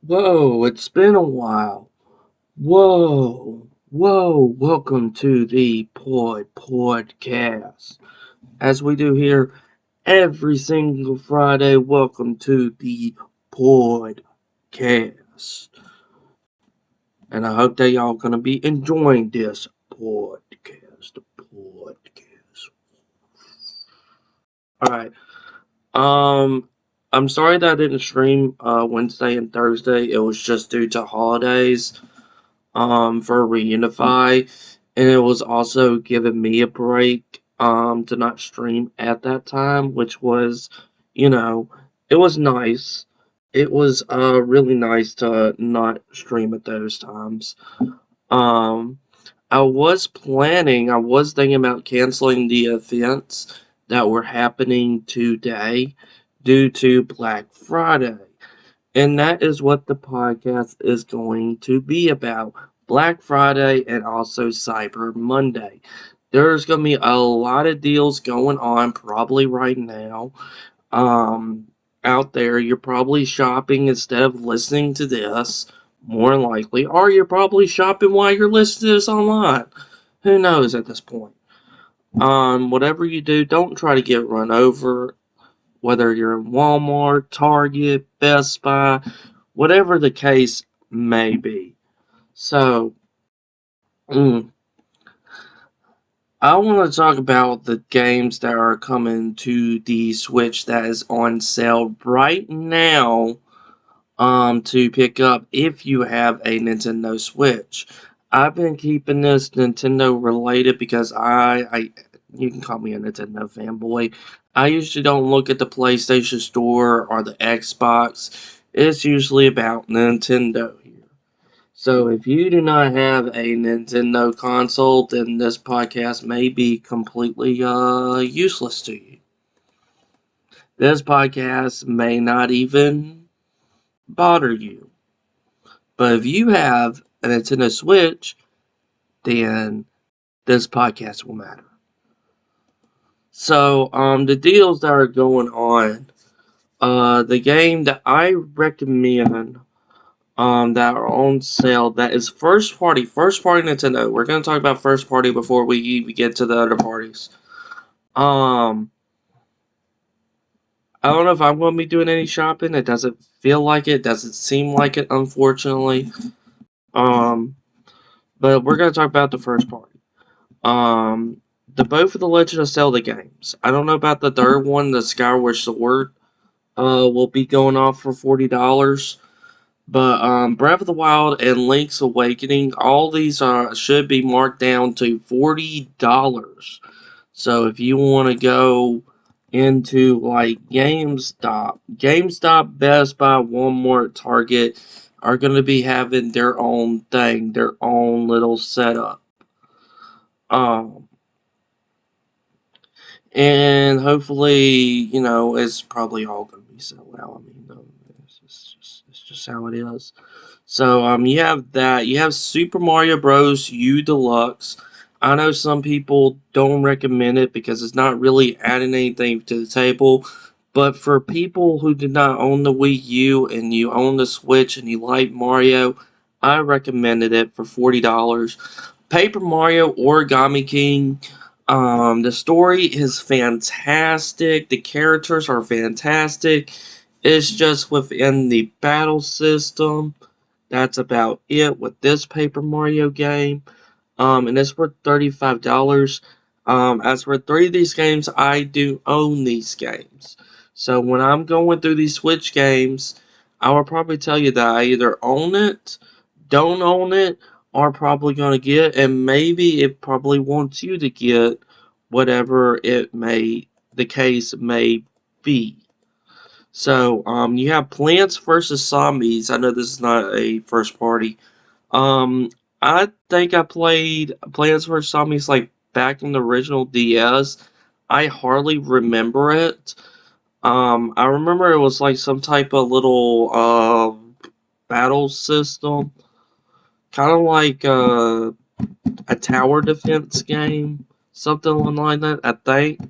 Whoa, it's been a while. Whoa, welcome to the Podcast. As we do here every single Friday, welcome to the Podcast. And I hope that y'all gonna be enjoying this podcast. Alright. I'm sorry that I didn't stream Wednesday and Thursday. It was just due to holidays. For Reunify, and it was also giving me a break to not stream at that time, which was, you know, it was nice. It was really nice to not stream at those times. Um, I was thinking about canceling the events that were happening today due to Black Friday. And that is what the podcast is going to be about. Black Friday and also Cyber Monday. There's going to be a lot of deals going on probably right now. Out there, you're probably shopping instead of listening to this, more than likely. Or you're probably shopping while you're listening to this online. Who knows at this point? Whatever you do, don't try to get run over. Whether you're in Walmart, Target, Best Buy, whatever the case may be. So, mm, I want to talk about the games that are coming to the Switch that is on sale right now to pick up if you have a Nintendo Switch. I've been keeping this Nintendo related because I you can call me a Nintendo fanboy. I usually don't look at the PlayStation Store or the Xbox. It's usually about Nintendo here. So if you do not have a Nintendo console, then this podcast may be completely useless to you. This podcast may not even bother you. But if you have a Nintendo Switch, then this podcast will matter. So, the deals that are going on, the game that I recommend, that are on sale, that is first party Nintendo. We're gonna talk about first party before we even get to the other parties. Um, I don't know if I'm gonna be doing any shopping. It doesn't feel like it. Doesn't seem like it, unfortunately. Um, but we're gonna talk about the first party. Um, the both of the Legend of Zelda games. I don't know about the third one, the Skyward Sword. Will be going off for $40. But Breath of the Wild and Link's Awakening, all these should be marked down to $40. So if you want to go into like GameStop, Best Buy, Walmart, Target are going to be having their own thing, their own little setup. Um, and hopefully, it's probably all going to be sold out. I mean, it's just how it is. So, you have that. You have Super Mario Bros. U Deluxe. I know some people don't recommend it because it's not really adding anything to the table. But for people who did not own the Wii U and you own the Switch and you like Mario, I recommended it for $40. Paper Mario Origami King. The story is fantastic. The characters are fantastic. It's just within the battle system. That's about it with this Paper Mario game. And it's worth $35. As for three of these games, I do own these games. So when I'm going through these Switch games, I will probably tell you that I either own it, don't own it, or probably going to get, and maybe it probably wants you to get whatever the case may be. So, you have Plants vs. Zombies. I know this is not a first party. Um, I think I played Plants vs. Zombies like back in the original DS. I hardly remember it. I remember it was like some type of little battle system, kind of like a tower defense game, something like that. I think.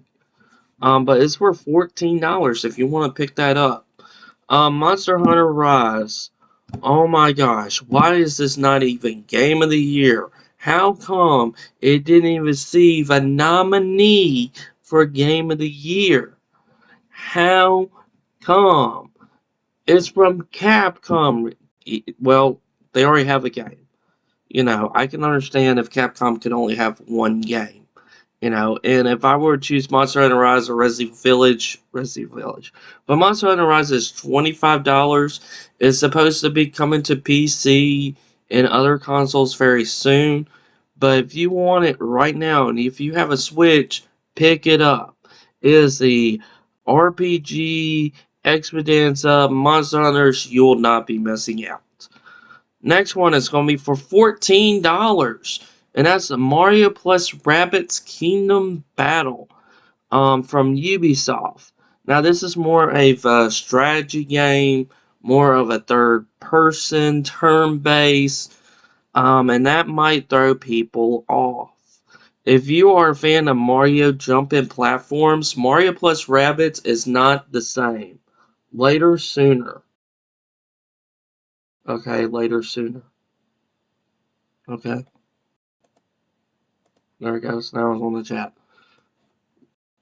But it's worth $14 if you want to pick that up. Monster Hunter Rise. Oh my gosh, why is this not even Game of the Year? How come it didn't even receive a nominee for Game of the Year? How come? It's from Capcom. Well, they already have a game. I can understand if Capcom could only have one game. And if I were to choose Monster Hunter Rise or Resident Village. But Monster Hunter Rise is $25. It's supposed to be coming to PC and other consoles very soon. But if you want it right now, and if you have a Switch, pick it up. It is the RPG Expedenza Monster Hunters. You will not be missing out. Next one is going to be for $14. And that's the Mario plus Rabbids Kingdom Battle from Ubisoft. Now, this is more of a strategy game, more of a third person, turn based, and that might throw people off. If you are a fan of Mario jumping platforms, Mario plus Rabbids is not the same. Later, sooner. Okay, later, sooner. Okay, there it goes. Now it's on the chat.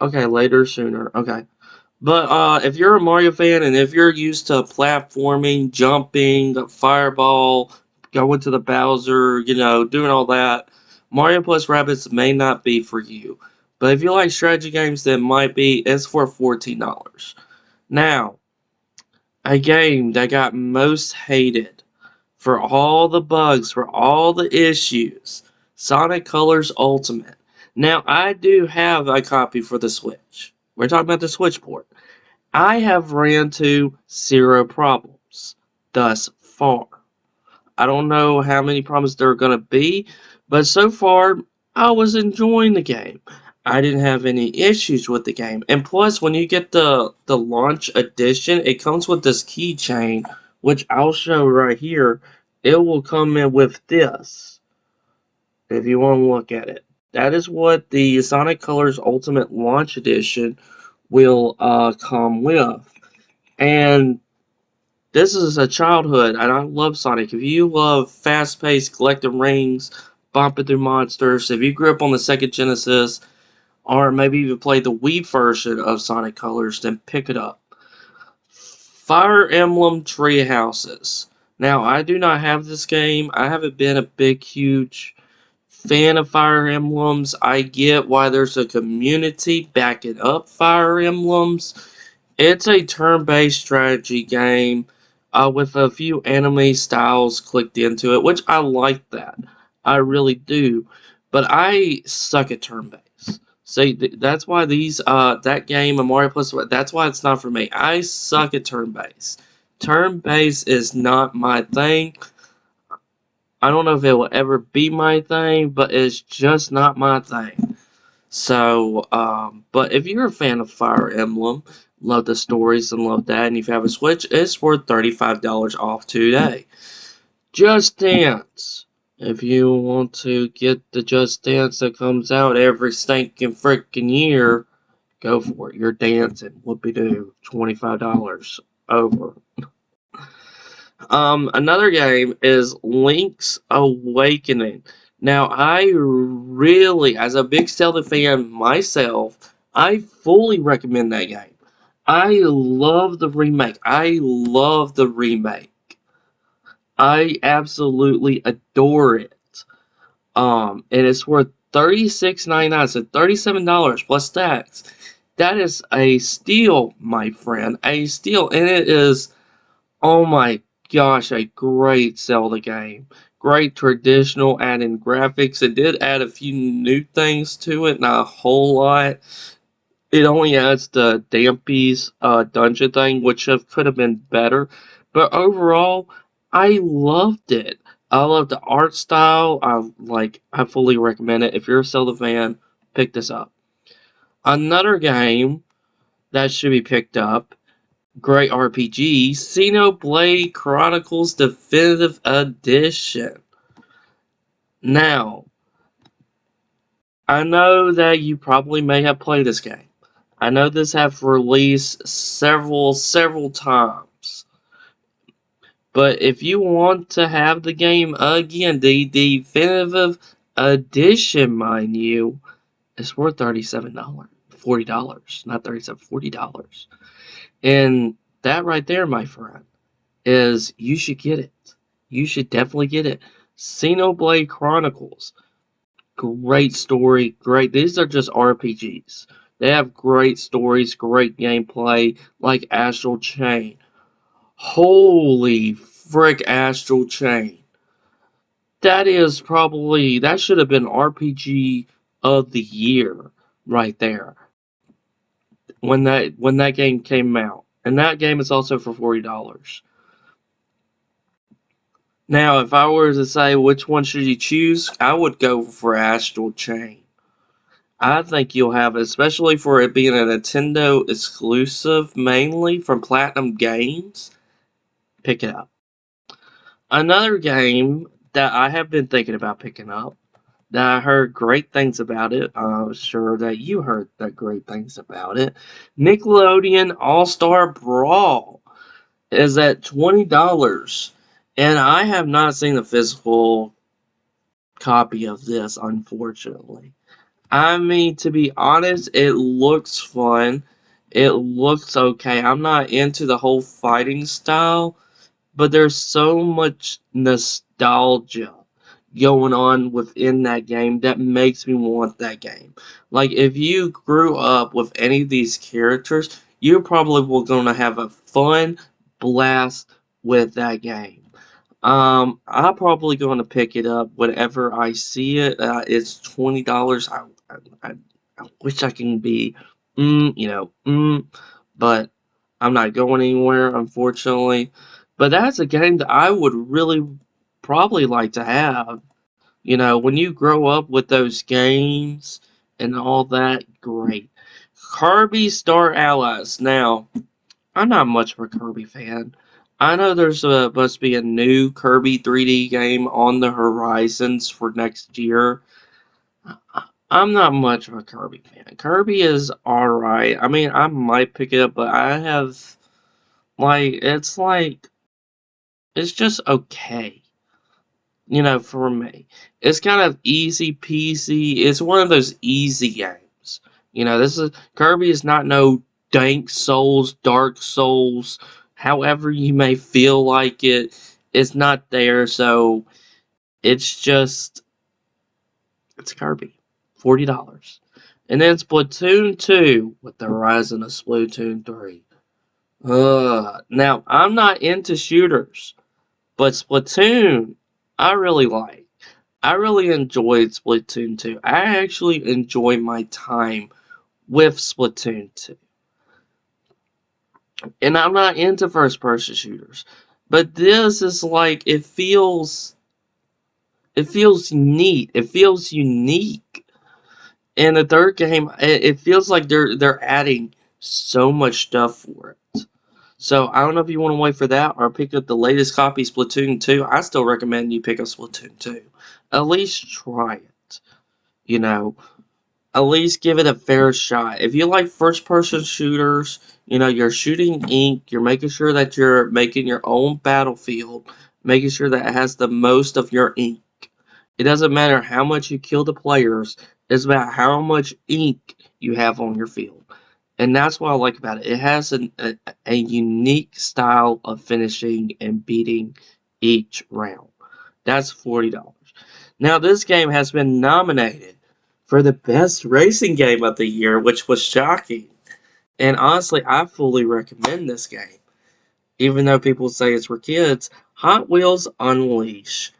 Okay, later, sooner. Okay. But if you're a Mario fan and if you're used to platforming, jumping, the fireball, going to the Bowser, doing all that, Mario plus Rabbids may not be for you. But if you like strategy games, then might be. It's for $14. Now, a game that got most hated for all the bugs, for all the issues, Sonic Colors Ultimate. Now, I do have a copy for the Switch. We're talking about the Switch port. I have ran into 0 problems thus far. I don't know how many problems there are going to be, but so far I was enjoying the game. I didn't have any issues with the game. And plus, when you get the launch edition, it comes with this keychain, which I'll show right here. It will come in with this, if you want to look at it. That is what the Sonic Colors Ultimate Launch Edition will come with. And this is a childhood, and I love Sonic. If you love fast-paced collecting rings, bumping through monsters, if you grew up on the Sega Genesis, or maybe even played the Wii version of Sonic Colors, then pick it up. Fire Emblem Tree Houses. Now, I do not have this game. I haven't been a big, huge fan of Fire Emblems. I get why there's a community backing up Fire Emblems. It's a turn-based strategy game with a few anime styles clicked into it, which I like that. I really do. But I suck at turn-based. See, that's why that game, Mario Plus, that's why it's not for me. I suck at turn-based. Turn-based is not my thing. I don't know if it will ever be my thing, but it's just not my thing. So, but if you're a fan of Fire Emblem, love the stories and love that, and if you have a Switch, it's worth $35 off today. Just Dance. If you want to get the Just Dance that comes out every stinking freaking year, go for it. You're dancing. Whoopie-doo. $25 over. Another game is Lynx Awakening. Now, I really, as a big Zelda fan myself, I fully recommend that game. I love the remake. I love the remake. I absolutely adore it. And it's worth $36.99, so $37 plus tax. That is a steal, my friend. A steal, and it is. Oh my gosh, a great Zelda game. Great traditional add-in graphics. It did add a few new things to it, not a whole lot. It only adds the Dampy's dungeon thing, which could have been better. But overall, I loved it. I love the art style. I fully recommend it. If you're a Zelda fan, pick this up. Another game that should be picked up, great RPG, Xenoblade Chronicles Definitive Edition. Now, I know that you probably may have played this game. I know this have released several times. But if you want to have the game again, the definitive edition, mind you, it's worth $37, $40, not $37, $40. And that right there, my friend, is you should get it. You should definitely get it. Xenoblade Chronicles. Great story, great. These are just RPGs. They have great stories, great gameplay, like Astral Chain. Holy frick, Astral Chain. That should have been RPG of the year right there when that game came out. And that game is also for $40. Now, if I were to say which one should you choose, I would go for Astral Chain. I think you'll have it, especially for it being a Nintendo exclusive, mainly from Platinum Games. Pick it up. Another game that I have been thinking about picking up, that I heard great things about it. I'm sure that you heard the great things about it. Nickelodeon All-Star Brawl is at $20. And I have not seen a physical copy of this, unfortunately. I mean, to be honest, it looks fun. It looks okay. I'm not into the whole fighting style, but there's so much nostalgia going on within that game that makes me want that game. Like, if you grew up with any of these characters, you probably were going to have a fun blast with that game. I'm probably going to pick it up whenever I see it. It's $20. I, I wish I can be, but I'm not going anywhere, unfortunately. But that's a game that I would really probably like to have. When you grow up with those games and all that, great. Kirby Star Allies. Now, I'm not much of a Kirby fan. I know there's supposed to be a new Kirby 3D game on the horizons for next year. I'm not much of a Kirby fan. Kirby is alright. I mean, I might pick it up, but it's just okay. For me. It's kind of easy peasy. It's one of those easy games. Kirby is not no Dank Souls, Dark Souls, however you may feel like it. It's not there, so it's Kirby. $40. And then Splatoon 2 with the Horizon of Splatoon 3. Now, I'm not into shooters, but Splatoon, I really like. I really enjoyed Splatoon 2. I actually enjoy my time with Splatoon 2. And I'm not into first person shooters. But this is like it feels neat. It feels unique. And the third game, it feels like they're adding so much stuff for it. So I don't know if you want to wait for that or pick up the latest copy, Splatoon 2. I still recommend you pick up Splatoon 2. At least try it. You know, at least give it a fair shot. If you like first person shooters, you're shooting ink, you're making sure that you're making your own battlefield, making sure that it has the most of your ink. It doesn't matter how much you kill the players, it's about how much ink you have on your field. And that's what I like about it. It has a unique style of finishing and beating each round. That's $40. Now, this game has been nominated for the best racing game of the year, which was shocking. And honestly, I fully recommend this game. Even though people say it's for kids, Hot Wheels Unleash.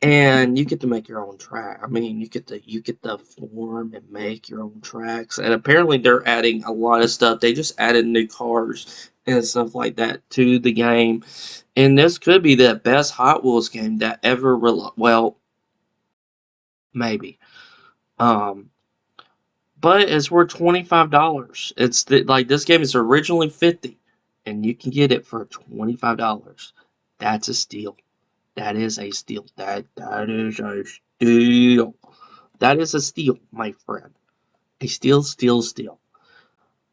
And you get to make your own track. I mean, you get to form and make your own tracks. And apparently, they're adding a lot of stuff. They just added new cars and stuff like that to the game. And this could be the best Hot Wheels game that ever. Well, maybe. Um, but it's worth $25. Like this game is originally $50, and you can get it for $25. That's a steal. That is a steal. That is a steal. That is a steal, my friend. A steal, steal, steal.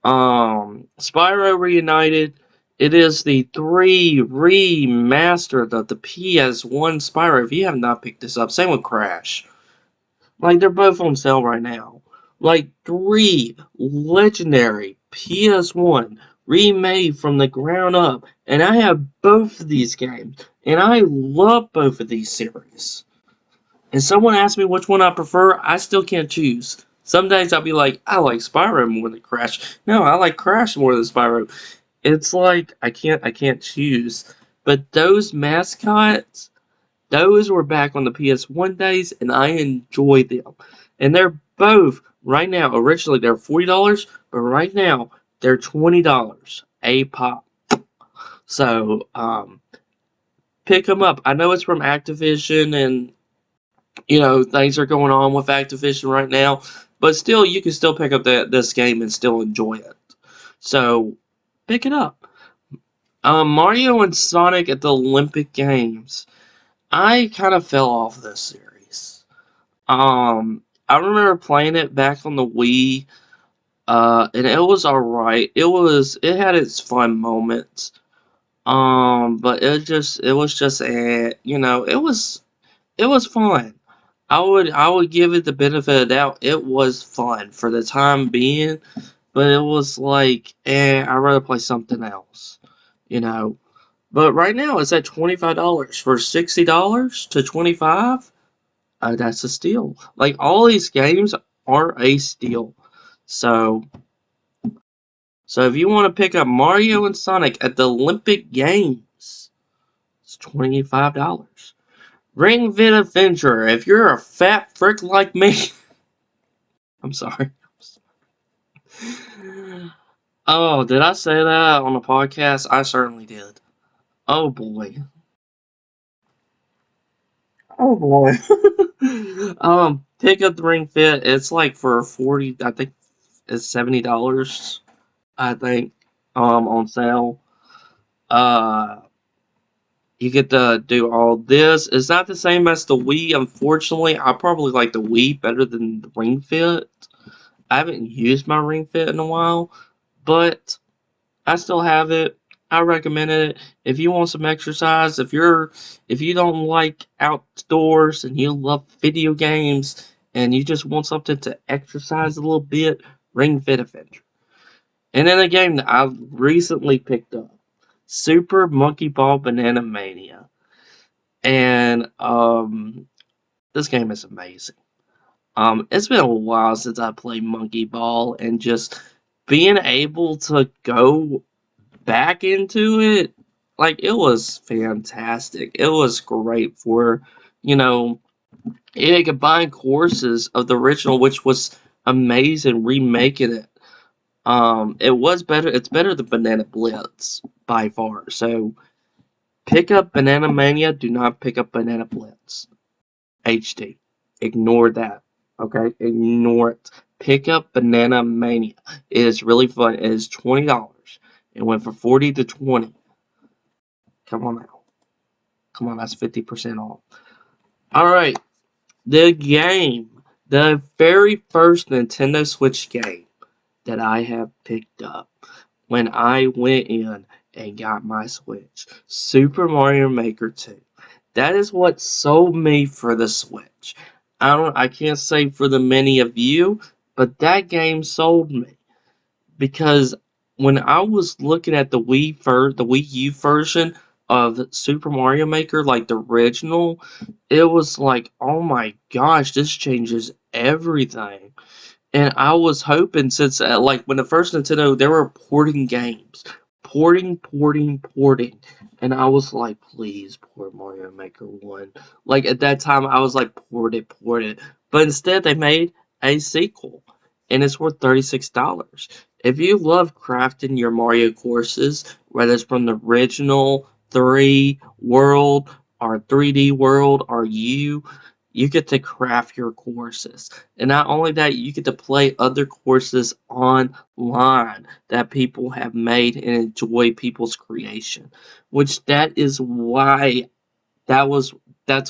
Spyro Reunited It is the 3 remastered of the PS1 Spyro. If you have not picked this up, same with Crash. Like, they're both on sale right now. Like, 3 legendary PS1 remade from the ground up. And I have both of these games. And I love both of these series. And someone asked me which one I prefer, I still can't choose. Some days I'll be like, I like Spyro more than Crash. No, I like Crash more than Spyro. It's like I can't choose. But those mascots, those were back on the PS1 days, and I enjoyed them. And they're both right now. Originally they're $40, but right now they're $20 a pop. So pick them up. I know it's from Activision, and things are going on with Activision right now, but still, you can still pick up this game and still enjoy it. So pick it up. Mario and Sonic at the Olympic Games. I kind of fell off this series. I remember playing it back on the Wii, and it was alright. It had its fun moments. But it was just it was fun. I would give it the benefit of the doubt. It was fun for the time being, but it was like, I'd rather play something else, you know. But right now it's at $25 for $60 to 25. That's a steal. Like, all these games are a steal. So so if you want to pick up Mario and Sonic at the Olympic Games, it's $25. Ring Fit Adventure. If you're a fat frick like me, I'm sorry. Oh, did I say that on the podcast? I certainly did. Oh boy. Oh boy. Pick up the Ring Fit. It's like for 40. I think it's $70. I think. On sale. Uh, you get to do all this. It's not the same as the Wii. Unfortunately, I probably like the Wii better than the Ring Fit. I haven't used my Ring Fit in a while, but I still have it. I recommend it. If you want some exercise, if you don't like outdoors and you love video games and you just want something to exercise a little bit, Ring Fit Adventure. And then a game that I recently picked up, Super Monkey Ball Banana Mania. And this game is amazing. It's been a while since I played Monkey Ball, and just being able to go back into it, like, it was fantastic. It was great for, you know, it combined courses of the original, which was amazing, remaking it. It was better. It's better than Banana Blitz by far. So pick up Banana Mania. Do not pick up Banana Blitz HD. Ignore that. Okay, ignore it. Pick up Banana Mania. It is really fun. It is $20. It went from 40 to 20. Come on now. Come on, that's 50% off. Alright, the game. The very first Nintendo Switch game that I have picked up when I went in and got my Switch. Super Mario Maker 2. That is what sold me for the Switch. I can't say for the many of you, but that game sold me. Because when I was looking at the the Wii U version of Super Mario Maker, like the original, it was like, oh my gosh, this changes everything. And I was hoping, since like when the first Nintendo, they were porting games, porting, and I was like, please port Mario Maker 1. Like, at that time, I was like, port it. But instead, they made a sequel, and it's worth $36. If you love crafting your Mario courses, whether it's from the original 3 world or 3D world, or you get to craft your courses. And not only that, you get to play other courses online that people have made and enjoy people's creation. Which that is why that's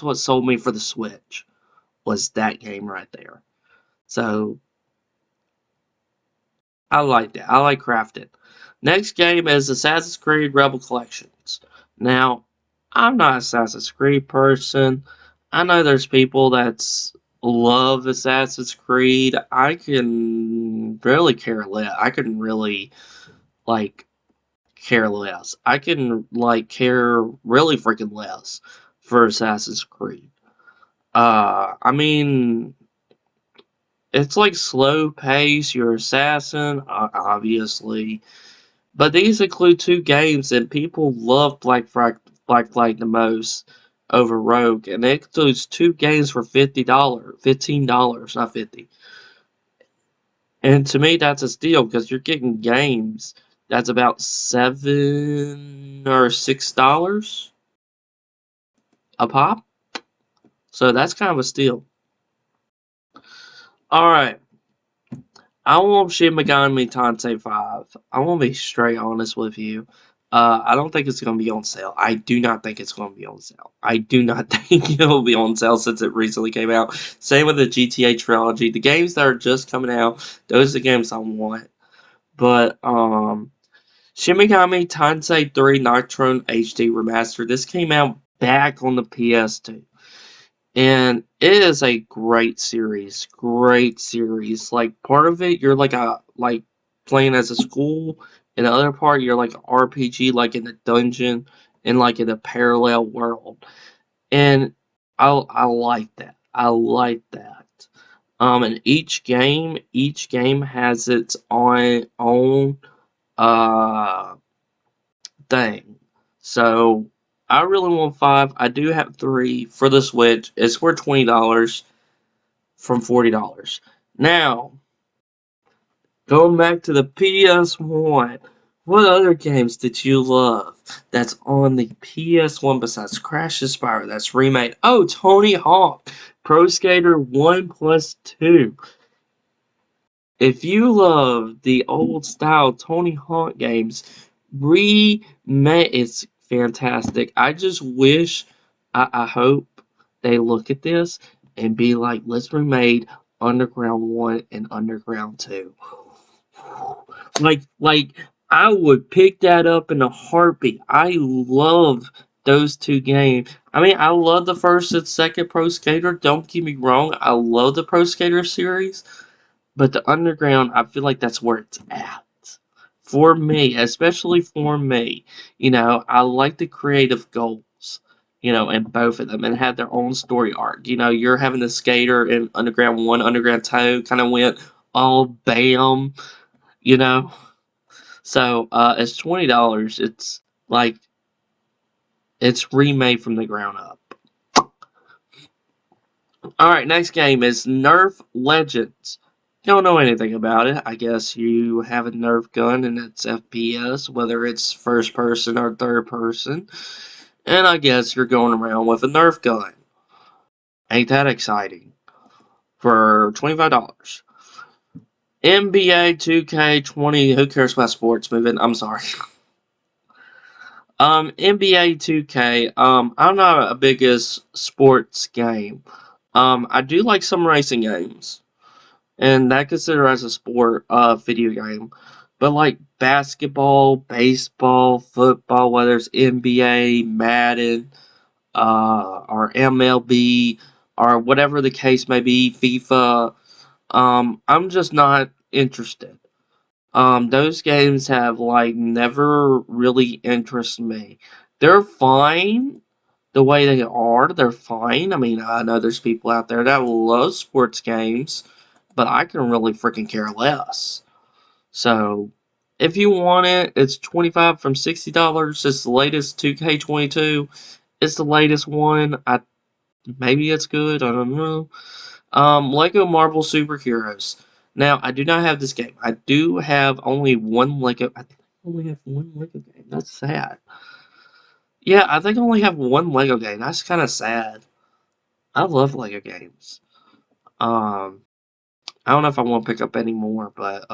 what sold me for the Switch, was that game right there. So I like that. I like crafting. Next game is Assassin's Creed Rebel Collections. Now, I'm not an Assassin's Creed person. I know there's people that love Assassin's Creed. I can really care less. I can really, like, care less. I can, like, care really freaking less for Assassin's Creed. I mean, it's like slow pace. You're assassin, obviously. But these include two games, and people love Black Flag the most over Rogue, and it includes two games for $15, not 50. And to me, that's a steal because you're getting games that's about $7 or $6 a pop. So that's kind of a steal. All right. I want Shin Megami Tensei 5. I want to be straight honest with you. I don't think it's going to be on sale. I do not think it's going to be on sale. I do not think it will be on sale since it recently came out. Same with the GTA trilogy. The games that are just coming out, those are the games I want. But Shin Megami Tensei 3 Nitro HD Remastered. This came out back on the PS2. And it is a great series. Great series. Like part of it you're like playing as a school, and the other part you're like an RPG like in a dungeon and like in a parallel world. And I like that. I like that. And each game has its own uh thing. So I really want 5. I do have 3 for the Switch. It's worth $20 from $40. Now, going back to the PS1, what other games did you love that's on the PS1 besides Crash and Spyro that's remade? Oh, Tony Hawk Pro Skater 1 plus 2. If you love the old style Tony Hawk games, remake it's fantastic. I just wish, I hope they look at this and be like, let's remake Underground 1 and Underground 2. Like I would pick that up in a heartbeat. I love those two games. I mean, I love the first and second Pro Skater. Don't get me wrong. I love the Pro Skater series. But the Underground, I feel like that's where it's at. For me, especially for me. I like the creative goals, in both of them and have their own story arc. You're having the skater in Underground 1, Underground 2 kind of went all bam, you know. So it's $20. It's like it's remade from the ground up. Alright, next game is Nerf Legends. Don't know anything about it. I guess you have a Nerf gun and it's FPS, whether it's first person or third person. And I guess you're going around with a Nerf gun. Ain't that exciting? For $25. NBA 2K20. Who cares about sports? Moving. I'm sorry. NBA 2K. I'm not a biggest sports game. I do like some racing games, and that considered as a sport, video game. But like basketball, baseball, football, whether it's NBA, Madden, or MLB, or whatever the case may be, FIFA, I'm just not interested. Those games have like never really interested me. They're fine the way they are. They're fine. I mean, I know there's people out there that love sports games, but I can really freaking care less. So, if you want it, it's 25 from $60. It's the latest 2K22. It's the latest one. Maybe it's good. I don't know. Lego Marvel Superheroes. Now, I do not have this game. I do have only one Lego. I think I only have one Lego game. That's sad. Yeah, I think I only have one Lego game. That's kind of sad. I love Lego games. Um, I don't know if I want to pick up any more, but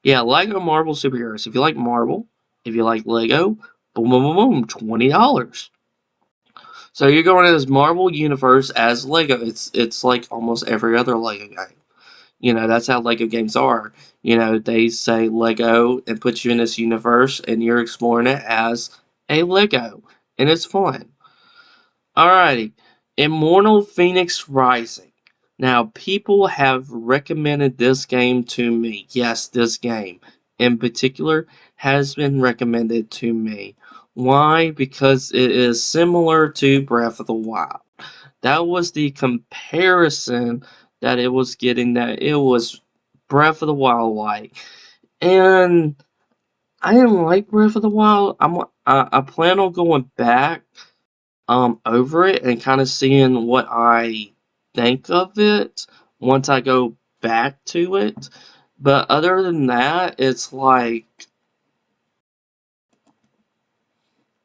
yeah, Lego Marvel Superheroes. If you like Marvel, if you like Lego, boom, boom, boom, boom, $20. So you're going in this Marvel universe as Lego. It's like almost every other Lego game. That's how Lego games are. They say Lego and put you in this universe, and you're exploring it as a Lego, and it's fun. Alrighty, Immortal Phoenix Rising. Now, people have recommended this game to me. Yes, this game in particular has been recommended to me. Why? Because it is similar to Breath of the Wild. That was the comparison that it was getting, that it was Breath of the Wild like. And I didn't like Breath of the Wild. I plan on going back over it and kind of seeing what I think of it once I go back to it. But other than that, it's like,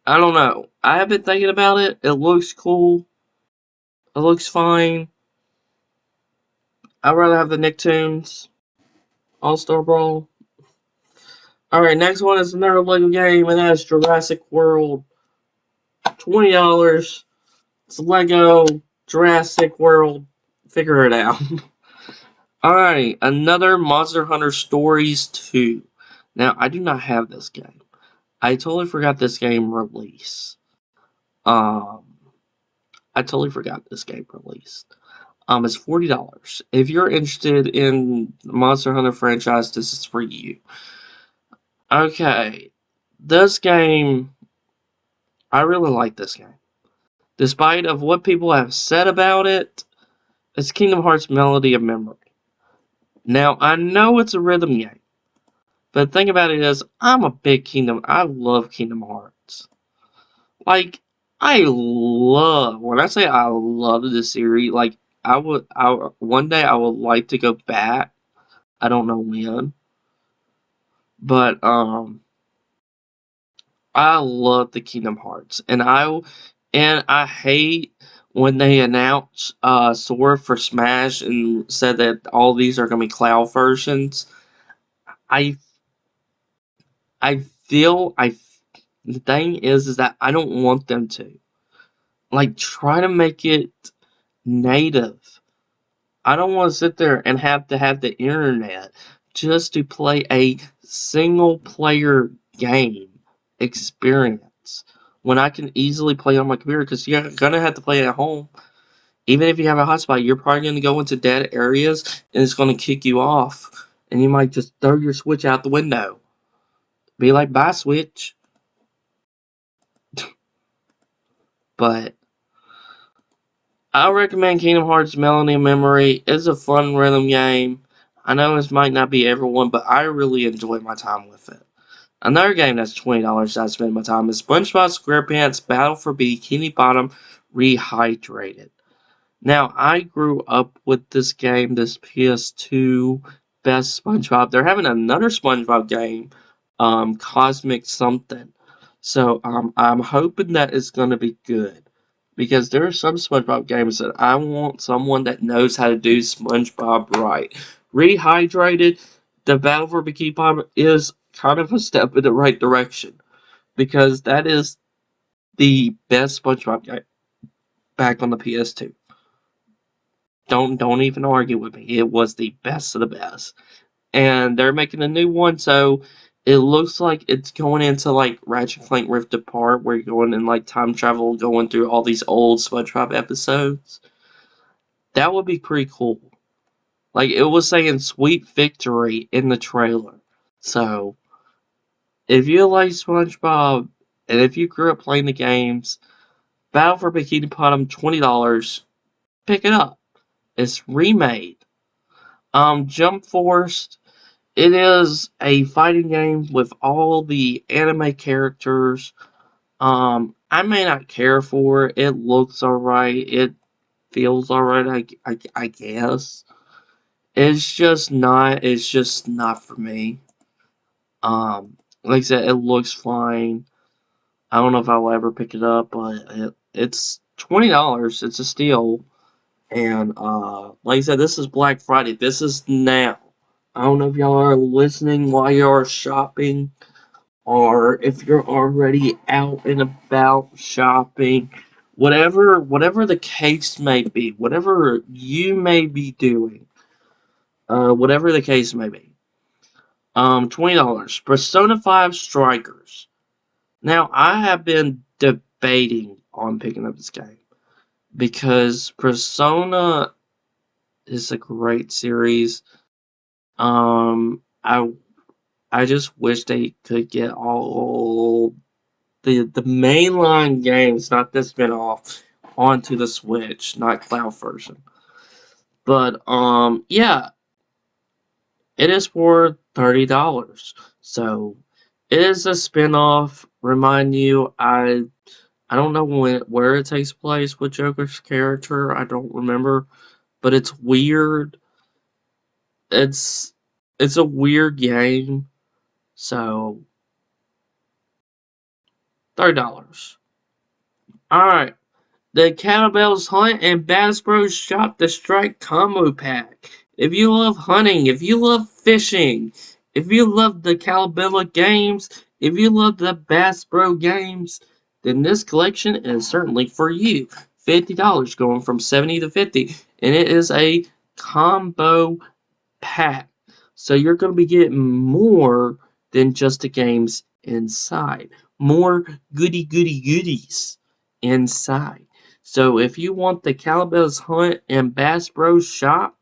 I don't know. I have been thinking about it. It looks cool. It looks fine. I'd rather have the Nicktoons All-Star Brawl. Alright, next one is another Lego game, and that's Jurassic World. $20. It's Lego Jurassic World. Figure it out. Alright, another Monster Hunter Stories 2. Now, I do not have this game. I totally forgot this game released. Um, I totally forgot this game released. It's $40. If you're interested in the Monster Hunter franchise, this is for you. Okay, this game, I really like this game. Despite of what people have said about it, it's Kingdom Hearts Melody of Memory. Now, I know it's a rhythm game, but the thing about it is, I love Kingdom Hearts. Like, when I say I love the series, like, one day I would like to go back. I don't know when. But, I love the Kingdom Hearts. And I hate when they announce Sora for Smash and said that all these are gonna be cloud versions. I I feel the thing is that I don't want them to. Like, try to make it native. I don't want to sit there and have to have the internet just to play a single player game experience when I can easily play on my computer, because you're gonna have to play it at home. Even if you have a hotspot, you're probably gonna go into dead areas and it's gonna kick you off, and you might just throw your Switch out the window. Be like, bye, Switch. But I recommend Kingdom Hearts Melody of Memory. It's a fun rhythm game. I know this might not be everyone, but I really enjoy my time with it. Another game that's $20 that I spend my time is SpongeBob SquarePants Battle for Bikini Bottom Rehydrated. Now, I grew up with this game, this PS2 Best SpongeBob. They're having another SpongeBob game, Cosmic something. So, I'm hoping that it's going to be good. Because there are some SpongeBob games that I want someone that knows how to do SpongeBob right. Rehydrated, the Battle for Bikini Bottom is kind of a step in the right direction. Because that is the best SpongeBob game back on the PS2. Don't even argue with me. It was the best of the best. And they're making a new one, so it looks like it's going into like Ratchet and Clank Rift Apart, where you're going in like time travel, going through all these old SpongeBob episodes. That would be pretty cool. Like, it was saying Sweet Victory in the trailer. So, if you like SpongeBob, and if you grew up playing the games, Battle for Bikini Bottom, $20, pick it up. It's remade. Jump Force, it is a fighting game with all the anime characters. I may not care for it. It looks alright. It feels alright, I guess. It's just not for me. Like I said, it looks fine. I don't know if I will ever pick it up, but it's $20. It's a steal. And, like I said, this is Black Friday. This is now. I don't know if y'all are listening while you're shopping, or if you're already out and about shopping. Whatever the case may be, whatever you may be doing, whatever the case may be. $20. Persona 5 Strikers. Now, I have been debating on picking up this game because Persona is a great series. I just wish they could get all the mainline games, not the spin-off, onto the Switch, not cloud version. But yeah, it is for $30. So it is a spin-off. Remind you, I don't know where it takes place with Joker's character. I don't remember, but it's weird. It's a weird game. So $30. All right. The Cowbell's Hunt and Bass Bros Shop the Strike Combo Pack. If you love hunting, if you love fishing, if you love the Cowbella games, if you love the Bass Bro games, then this collection is certainly for you. $50 going from 70 to 50, and it is a combo pack. So you're going to be getting more than just the games inside. More goodies inside. So if you want the Calabash Hunt and Bass Bros Shop,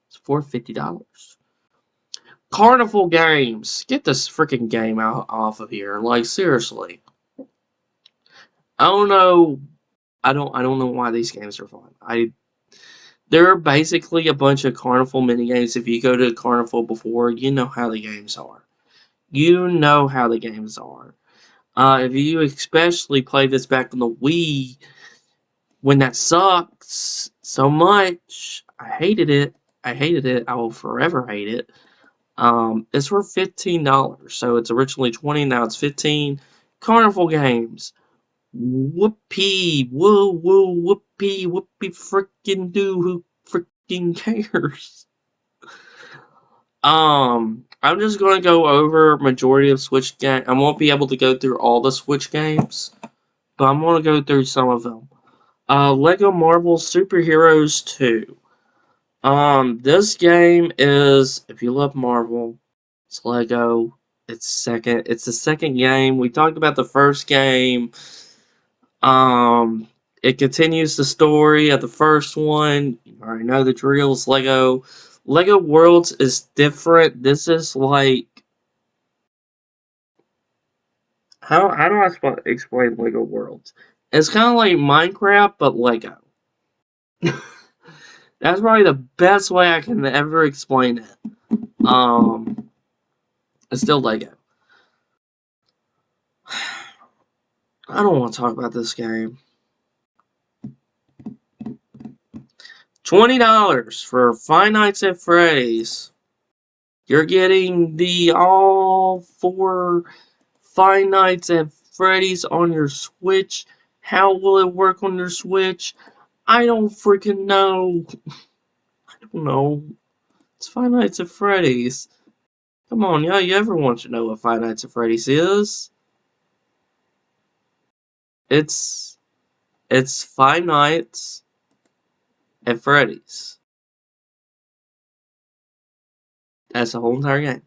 it's for $50. Carnival Games. Get this freaking game out off of here. Like, seriously. I don't know. I don't know why these games are fun. They're basically a bunch of Carnival minigames. If you go to Carnival before, you know how the games are. You know how the games are. If you especially played this back on the Wii, when that sucks so much, I hated it. I will forever hate it. It's for $15. So it's originally 20, now it's 15. Carnival Games. Whoopee, whoa, whoopee, frickin' do, who frickin' cares? I'm just gonna go over majority of Switch games. I won't be able to go through all the Switch games, but I'm gonna go through some of them. Lego Marvel Superheroes 2. This game is, if you love Marvel, it's Lego. It's the second game. We talked about the first game. It continues the story of the first one. You already know the drills. Lego Worlds is different. This is like, how do I explain Lego Worlds? It's kind of like Minecraft, but Lego. That's probably the best way I can ever explain it. It's still Lego. I don't want to talk about this game. $20 for Five Nights at Freddy's. You're getting the all 4 Five Nights at Freddy's on your Switch. How will it work on your Switch? I don't freaking know. I don't know. It's Five Nights at Freddy's. Come on, yeah, you ever want to know what Five Nights at Freddy's is? It's Five Nights at Freddy's. That's the whole entire game.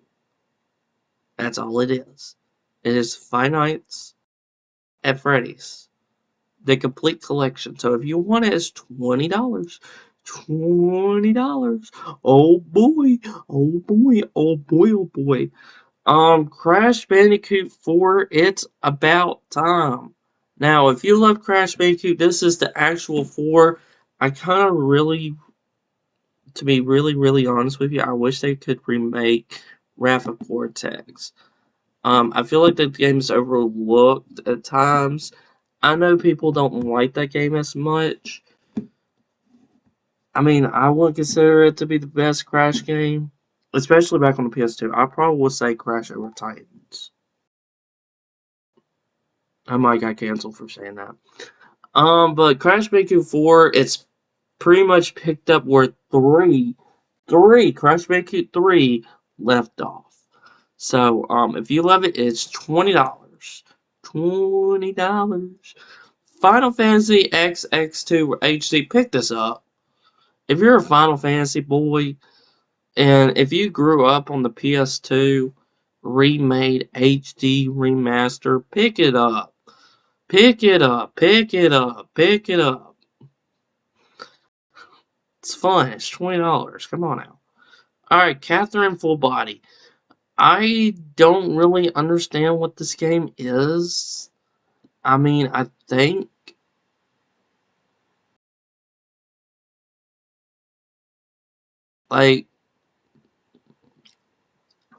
That's all it is. It is Five Nights at Freddy's. The complete collection. So if you want it, it's $20. $20. Oh boy. Oh boy. Oh boy. Oh boy. Crash Bandicoot 4, it's about time. Now, if you love Crash Bandicoot, this is the actual 4. I kind of really, to be really honest with you, I wish they could remake Wrath of Cortex. I feel like the game is overlooked at times. I know people don't like that game as much. I mean, I wouldn't consider it to be the best Crash game, especially back on the PS2. I probably would say Crash over Titans. I might got canceled for saying that. But Crash Bandicoot 4, it's pretty much picked up where Crash Bandicoot 3 left off. So, if you love it, it's $20. $20. Final Fantasy XX2 HD, pick this up. If you're a Final Fantasy boy, And if you grew up on the PS2 remade HD remaster, pick it up. Pick it up. Pick it up. Pick it up. It's fun. It's $20. Come on now. Alright, Catherine Full Body. I don't really understand what this game is. I mean, I think like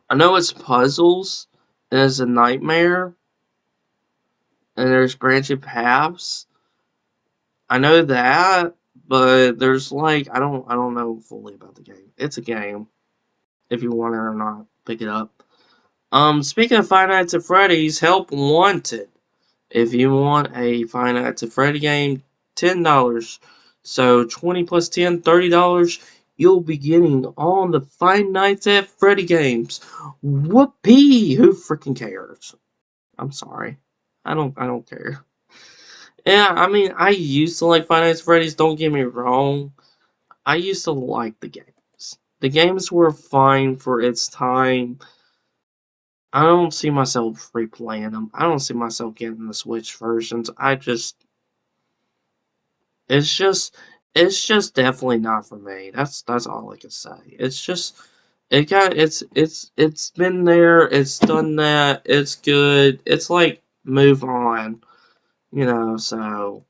I know it's puzzles and it's a nightmare and there's branching paths. I know that, but there's like I don't know fully about the game. It's a game. If you want it or not, pick it up. Speaking of Five Nights at Freddy's, Help Wanted. If you want a Five Nights at Freddy game, $10. So 20 plus 10, $30. You'll be getting all the Five Nights at Freddy games. Whoopee! Who freaking cares? I'm sorry. I don't care. Yeah, I mean, I used to like Five Nights at Freddy's, don't get me wrong. I used to like the games. The games were fine for its time. I don't see myself replaying them. I don't see myself getting the Switch versions. It's just, it's just definitely not for me. That's all I can say. It's just, it's been there. It's done that. It's good. It's like move on, So,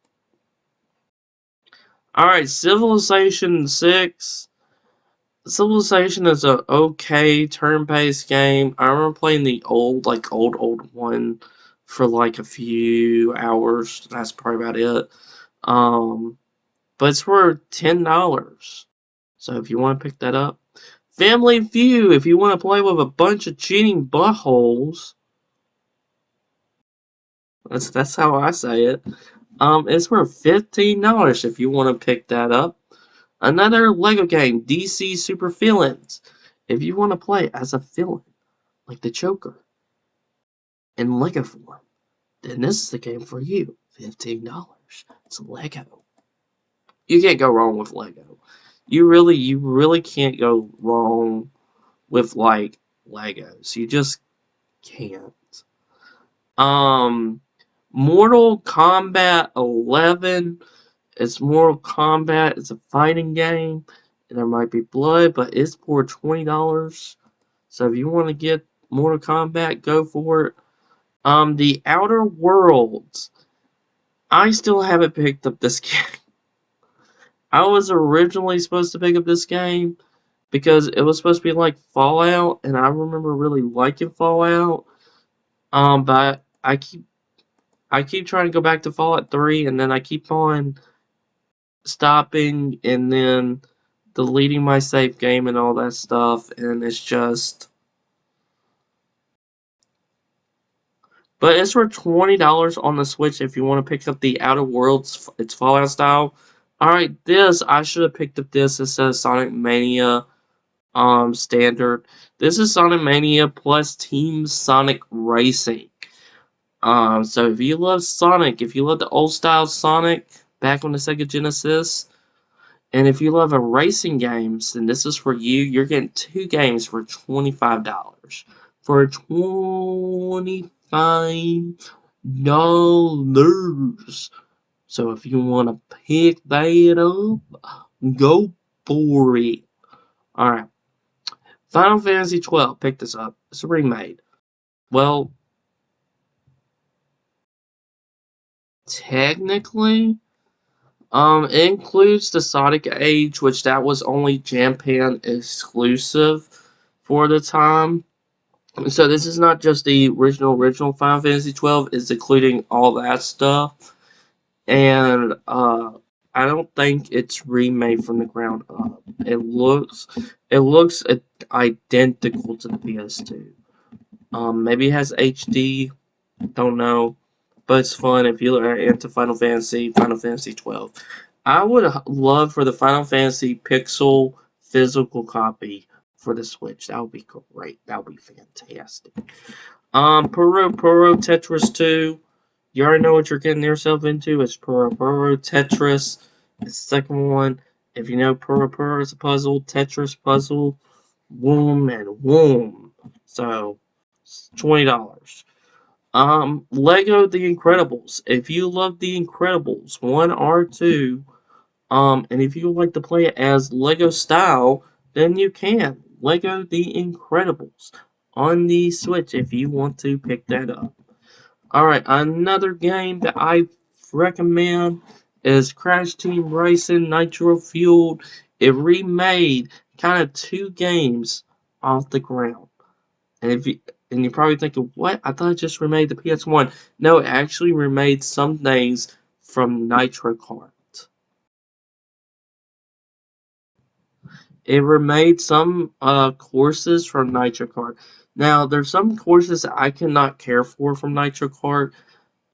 all right, Civilization 6. Civilization is a okay turn-based game. I remember playing the old one for like a few hours. That's probably about it. Um, but it's for $10. So if you want to pick that up, Family Feud. If you want to play with a bunch of cheating buttholes, that's how I say it. It's for $15 if you want to pick that up. Another Lego game, DC Super Villains. If you want to play as a villain, like the Joker, in Lego form, then this is the game for you. $15. It's Lego. You can't go wrong with Lego. You really can't go wrong with like Legos. You just can't. Um, Mortal Kombat 11. It's Mortal Kombat. It's a fighting game. There might be blood, but it's for $20. So if you want to get Mortal Kombat, go for it. The Outer Worlds. I still haven't picked up this game. I was originally supposed to pick up this game because it was supposed to be like Fallout, and I remember really liking Fallout. But I keep trying to go back to Fallout 3, and then I keep on stopping and then deleting my save game and all that stuff, and it's just. But it's for $20 on the Switch if you want to pick up the Outer Worlds. It's Fallout style. Alright, this I should have picked up this. It says Sonic Mania standard. This is Sonic Mania plus Team Sonic Racing. So if you love Sonic, if you love the old style Sonic back on the Sega Genesis, and if you love a racing games, then this is for you. You're getting two games for $25. For $25. So if you want to pick that up, go for it. Alright. Final Fantasy 12. Pick this up. It's a remade. Well, technically, it includes the Sonic Age, which that was only Japan exclusive for the time. So this is not just the original Final Fantasy 12, it's including all that stuff. And I don't think it's remade from the ground up. It looks identical to the PS2. Maybe it has HD, don't know. But it's fun if you are into Final Fantasy 12. I would love for the Final Fantasy Pixel physical copy for the Switch. That would be great. That would be fantastic. Puro Tetris 2. You already know what you're getting yourself into. It's Puro Tetris. It's the second one. If you know Puro is a puzzle, Tetris puzzle. Womb and womb. So $20. Lego The Incredibles. If you love The Incredibles 1 or 2, and if you would like to play it as Lego style, then you can. Lego The Incredibles on the Switch if you want to pick that up. Alright, another game that I recommend is Crash Team Racing Nitro Fueled. It remade kind of two games off the ground. And you're probably thinking, what? I thought it just remade the PS1. No, it actually remade some things from Nitro Kart. It remade some courses from Nitro Kart. Now, there's some courses that I cannot care for from Nitro Kart.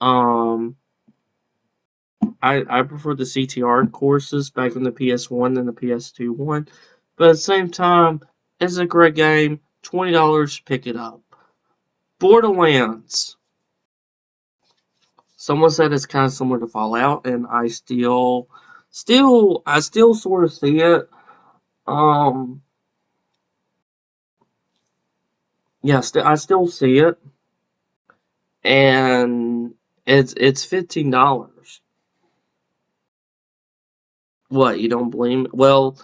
Um, I prefer the CTR courses back in the PS1 than the PS2 one. But at the same time, it's a great game. $20, pick it up. Borderlands. Someone said it's kind of similar to Fallout, and I still sort of see it. Um, yeah, I still see it, and it's $15. What, you don't believe me? Well,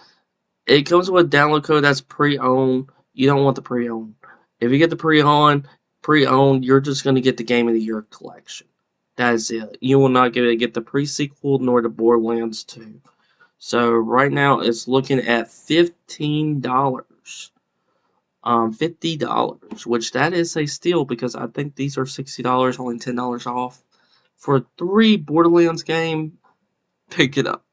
it comes with a download code that's pre-owned. You don't want the pre-owned. If you get the pre-owned, you're just gonna get the Game of the Year collection. That is it. You will not get the pre-sequel nor the Borderlands 2. So right now it's looking at $15. $50, which that is a steal because I think these are $60, only $10 off. For 3 Borderlands game, pick it up.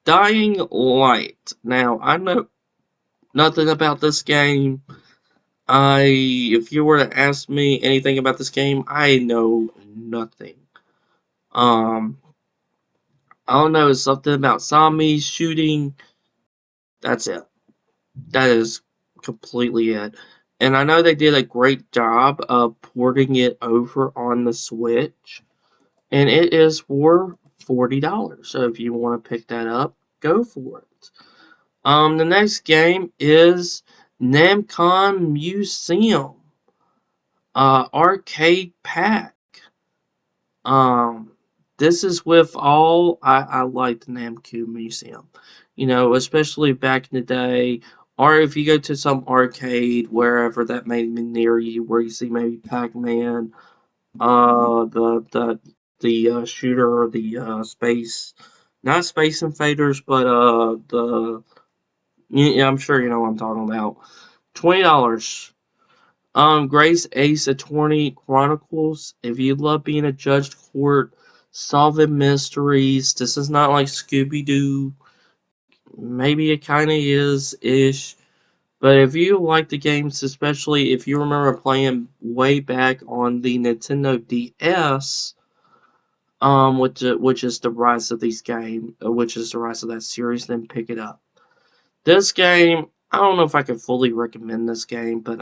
Dying Light. Now, I know nothing about this game. If you were to ask me anything about this game, I know nothing. I don't know, it's something about zombies shooting. That's it. That is completely it. And I know they did a great job of porting it over on the Switch. And it is for $40. So if you want to pick that up, go for it. The next game is Namcon Museum. Arcade Pack. Um, this is with all I like the Namco Museum. You know, especially back in the day, or if you go to some arcade wherever that may be near you, where you see maybe Pac-Man, the shooter, the space, not Space Invaders, but yeah, I'm sure you know what I'm talking about. $20. Grace Ace Attorney Chronicles. If you love being a judge court, solving mysteries, this is not like Scooby Doo. Maybe it kind of is ish. But if you like the games, especially if you remember playing way back on the Nintendo DS, which is the rise of these game, which is the rise of that series, then pick it up. This game, I don't know if I can fully recommend this game, but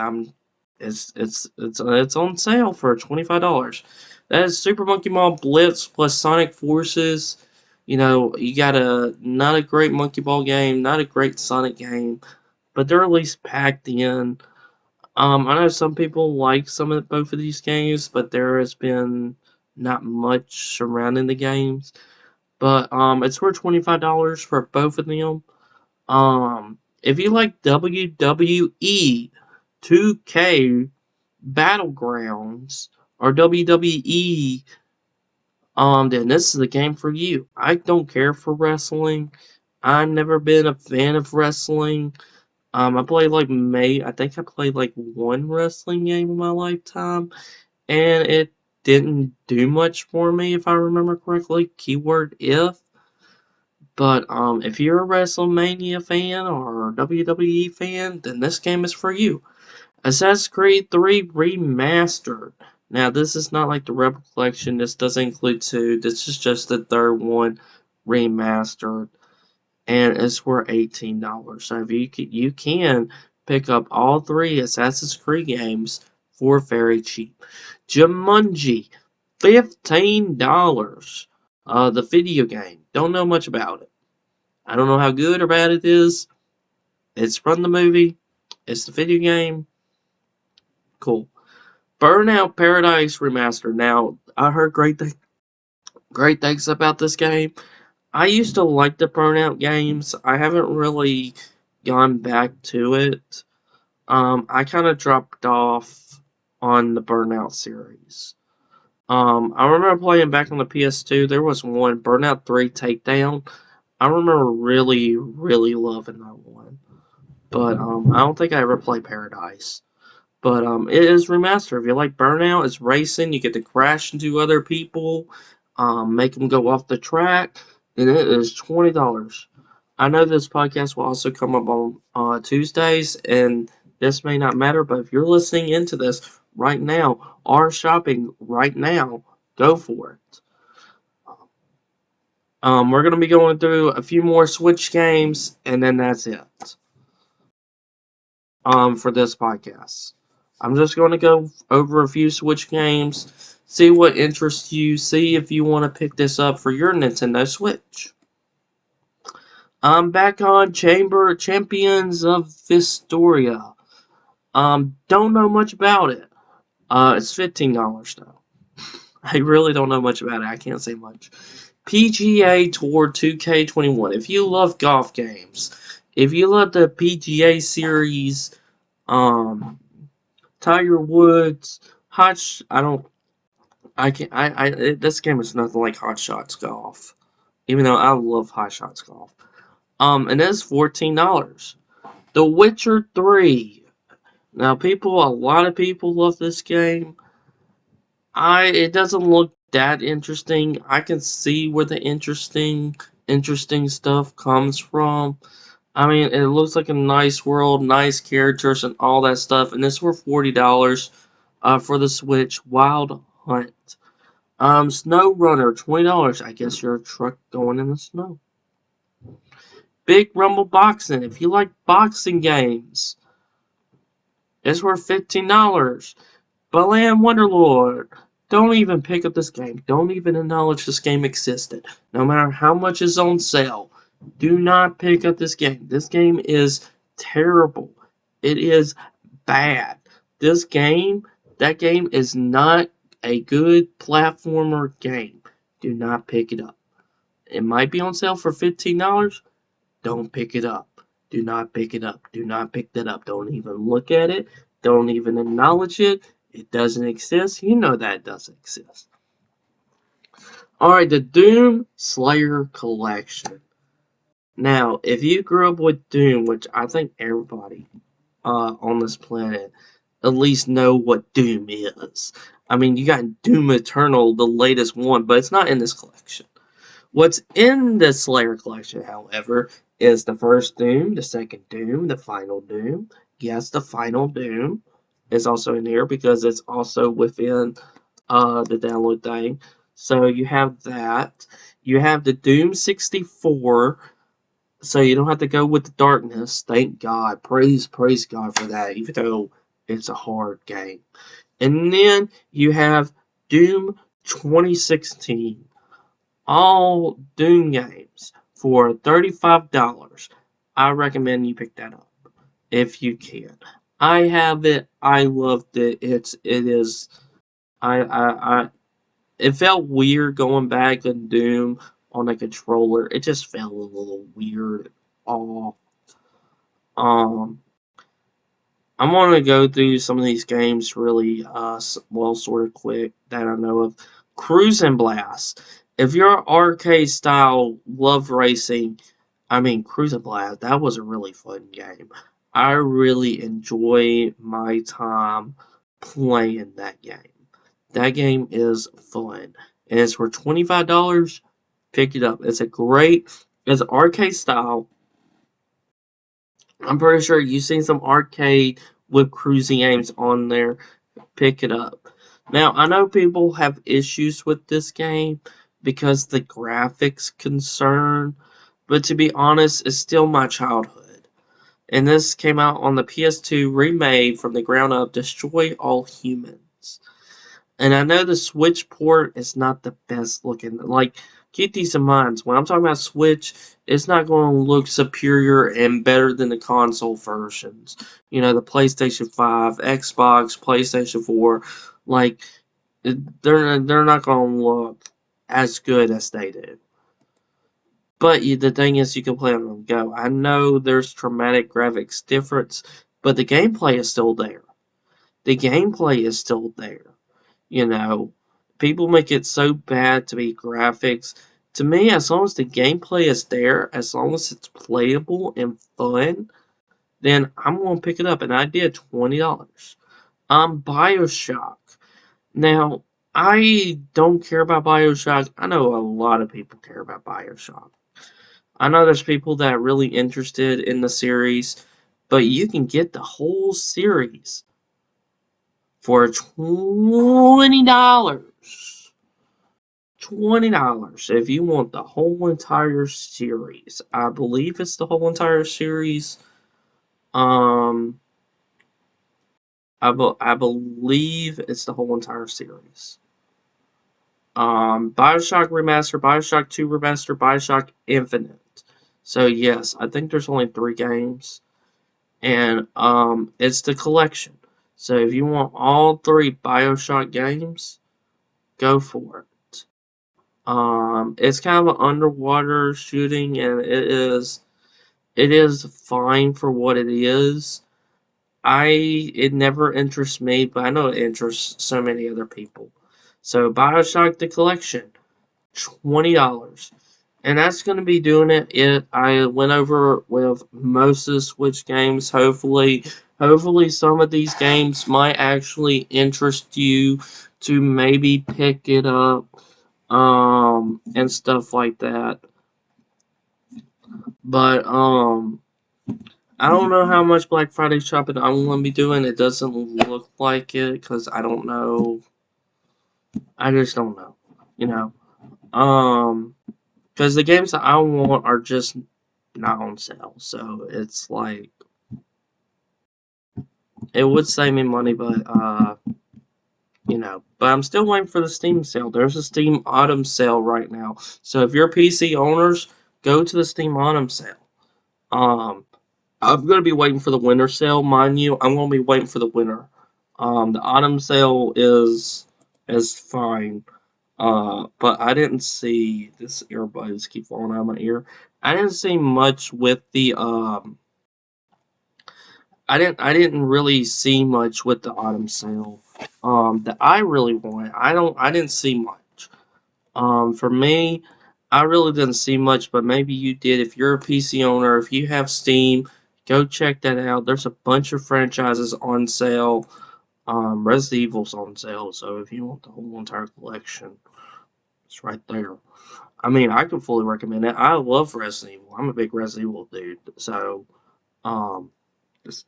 it's on sale for $25. That is Super Monkey Ball Blitz plus Sonic Forces. You know, you got not a great Monkey Ball game, not a great Sonic game, but they're at least packed in. I know some people like both of these games, but there has been not much surrounding the games. But it's worth $25 for both of them. If you like WWE 2K Battlegrounds or WWE, then this is the game for you. I don't care for wrestling. I've never been a fan of wrestling. I played I think I played like one wrestling game in my lifetime, and it didn't do much for me if I remember correctly. Keyword if. But if you're a WrestleMania fan or a WWE fan, then this game is for you. Assassin's Creed 3 Remastered. Now, this is not like the Rebel Collection. This doesn't include 2. This is just the third one remastered. And it's for $18. So if you can pick up all 3 Assassin's Creed games for very cheap. Jumanji, $15. The video game. Don't know much about it. I don't know how good or bad it is. It's from the movie. It's the video game. Cool. Burnout Paradise Remastered. Now, I heard great things about this game. I used to like the Burnout games. I haven't really gone back to it. I kind of dropped off on the Burnout series. I remember playing back on the PS2. There was one, Burnout 3 Takedown. I remember really, really loving that one. But I don't think I ever played Paradise. But it is remastered. If you like Burnout, it's racing. You get to crash into other people, make them go off the track, and it is $20. I know this podcast will also come up on Tuesdays, and this may not matter, but if you're listening into this right now or shopping right now, go for it. We're going to be going through a few more Switch games, and then that's it for this podcast. I'm just going to go over a few Switch games, see what interests you, see if you want to pick this up for your Nintendo Switch. I'm back on Champions of Vistoria. Don't know much about it. It's $15 though. I really don't know much about it. I can't say much. PGA Tour 2K21. If you love golf games, if you love the PGA series, Tiger Woods, this game is nothing like Hot Shots Golf. Even though I love Hot Shots Golf. And it's $14. The Witcher 3. Now, a lot of people love this game. It doesn't look that interesting. I can see where the interesting stuff comes from. I mean, it looks like a nice world, nice characters, and all that stuff. And this were $40 for the Switch. Wild Hunt. Snow Runner, $20. I guess you're a truck going in the snow. Big Rumble Boxing. If you like boxing games, it's worth $15. Balan Wonderlord. Don't even pick up this game. Don't even acknowledge this game existed. No matter how much is on sale. Do not pick up this game. This game is terrible. It is bad. That game is not a good platformer game. Do not pick it up. It might be on sale for $15. Don't pick it up. Do not pick it up. Do not pick that up. Don't even look at it. Don't even acknowledge it. It doesn't exist. You know that it doesn't exist. Alright, the Doom Slayer Collection. Now, if you grew up with Doom, which I think everybody on this planet at least know what Doom is. I mean, you got Doom Eternal, the latest one, but it's not in this collection. What's in the Slayer collection, however, is the first Doom, the second Doom, the final Doom. Yes, the final Doom is also in here because it's also within the download thing. So you have that. You have the Doom 64, so you don't have to go with the darkness. Thank God. Praise God for that, even though it's a hard game. And then you have Doom 2016. All Doom games for $35. I recommend you pick that up if you can. I have it. I loved it. It felt weird going back to Doom on a controller. It just felt a little weird off. I'm going to go through some of these games really, sort of quick that I know of. Cruis'n Blast. If you're arcade style, love racing, Cruis'n Blast, that was a really fun game. I really enjoy my time playing that game. That game is fun. And it's for $25. Pick it up. It's arcade style. I'm pretty sure you've seen some arcade with cruising games on there. Pick it up. Now, I know people have issues with this game because the graphics concern, but to be honest, it's still my childhood. And this came out on the PS2, remade from the ground up, Destroy All Humans. And I know the Switch port is not the best looking. Like, keep these in mind. When I'm talking about Switch, it's not going to look superior and better than the console versions. The PlayStation 5, Xbox, PlayStation 4, like they're not going to look as good as they do. But the thing is, you can play on the go. I know there's dramatic graphics difference, but the gameplay is still there. The gameplay is still there. You know, people make it so bad to be graphics. To me, as long as the gameplay is there, as long as it's playable and fun, then I'm going to pick it up. And I did $20. Bioshock. Now, I don't care about Bioshock. I know a lot of people care about Bioshock. I know there's people that are really interested in the series, but you can get the whole series for $20. $20 if you want the whole entire series. I believe it's the whole entire series. Um, I believe it's the whole entire series. Bioshock Remastered, Bioshock 2 Remastered, Bioshock Infinite. So yes, I think there's only 3 games, and it's the collection. So if you want all 3 Bioshock games, go for it. It's kind of an underwater shooting, and it is fine for what it is. It never interests me, but I know it interests so many other people. So Bioshock the collection, $20. And that's going to be doing it. I went over with most of the Switch games. Hopefully some of these games might actually interest you to maybe pick it up, and stuff like that. But I don't know how much Black Friday shopping I'm going to be doing. It doesn't look like it because I don't know. I just don't know. You know, because the games that I want are just not on sale. So it's like it would save me money, but but I'm still waiting for the Steam sale. There's a Steam Autumn sale right now. So if you're PC owners, go to the Steam Autumn sale. Um, I'm gonna be waiting for the winter sale, mind you. I'm gonna be waiting for the winter. The autumn sale is fine. But I didn't see this earbuds keep falling out of my ear. I didn't see much with the I didn't really see much with the autumn sale. That I really want. I didn't see much. For me, I really didn't see much, but maybe you did. If you're a PC owner, if you have Steam, go check that out. There's a bunch of franchises on sale. Resident Evil's on sale, so if you want the whole entire collection, it's right there. I mean, I can fully recommend it. I love Resident Evil. I'm a big Resident Evil dude, so um, just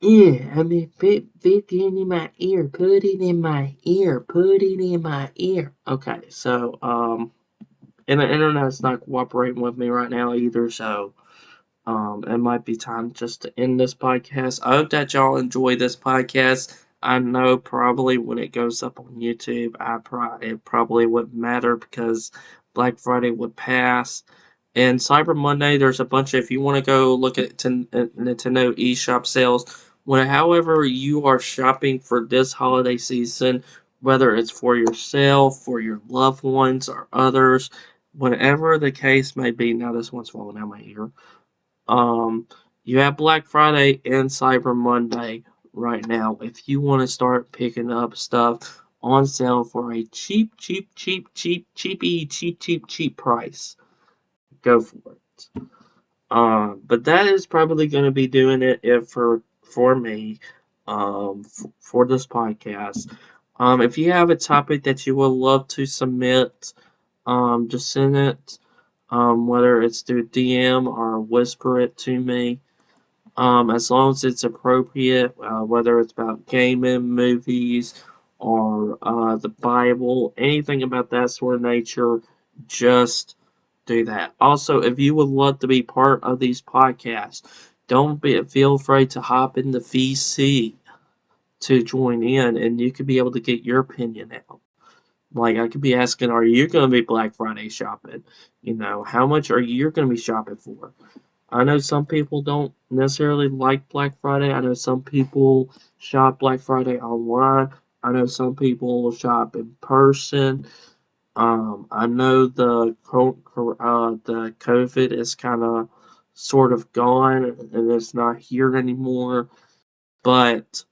yeah. I mean, put it in my ear. Put it in my ear. Put it in my ear. Okay, so and the internet's not cooperating with me right now either, so it might be time just to end this podcast. I hope that y'all enjoy this podcast. I know probably when it goes up on YouTube, it probably wouldn't matter because Black Friday would pass. And Cyber Monday, there's a bunch of, if you want to go look at Nintendo eShop sales, however you are shopping for this holiday season, whether it's for yourself, for your loved ones, or others, whatever the case may be. Now this one's falling out my ear. Um, you have Black Friday and Cyber Monday right now. If you want to start picking up stuff on sale for a cheap price, go for it. But that is probably going to be doing it if for me, for this podcast. If you have a topic that you would love to submit, just send it. Whether it's through DM or whisper it to me. As long as it's appropriate, whether it's about gaming, movies, or the Bible, anything about that sort of nature, just do that. Also, if you would love to be part of these podcasts, feel afraid to hop in the VC to join in, and you could be able to get your opinion out. Like, I could be asking, are you going to be Black Friday shopping? You know, how much are you going to be shopping for? I know some people don't necessarily like Black Friday. I know some people shop Black Friday online. I know some people shop in person. I know the COVID is kind of sort of gone and it's not here anymore. But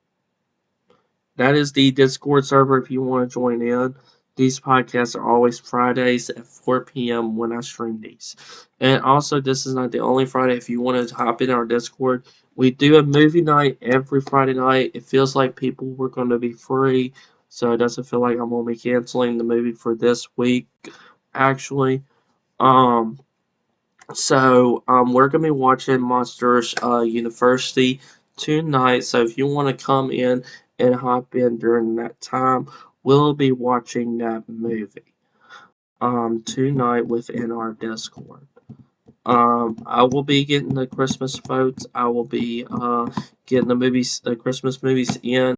that is the Discord server if you want to join in. These podcasts are always Fridays at 4 p.m. when I stream these. And also, this is not the only Friday. If you want to hop in our Discord, we do a movie night every Friday night. It feels like people were going to be free, so it doesn't feel like I'm going to be canceling the movie for this week, actually. Um, we're gonna be watching Monsters University tonight. So if you want to come in and hop in during that time, we'll be watching that movie tonight within our Discord. I will be getting the Christmas votes. I will be getting the Christmas movies in.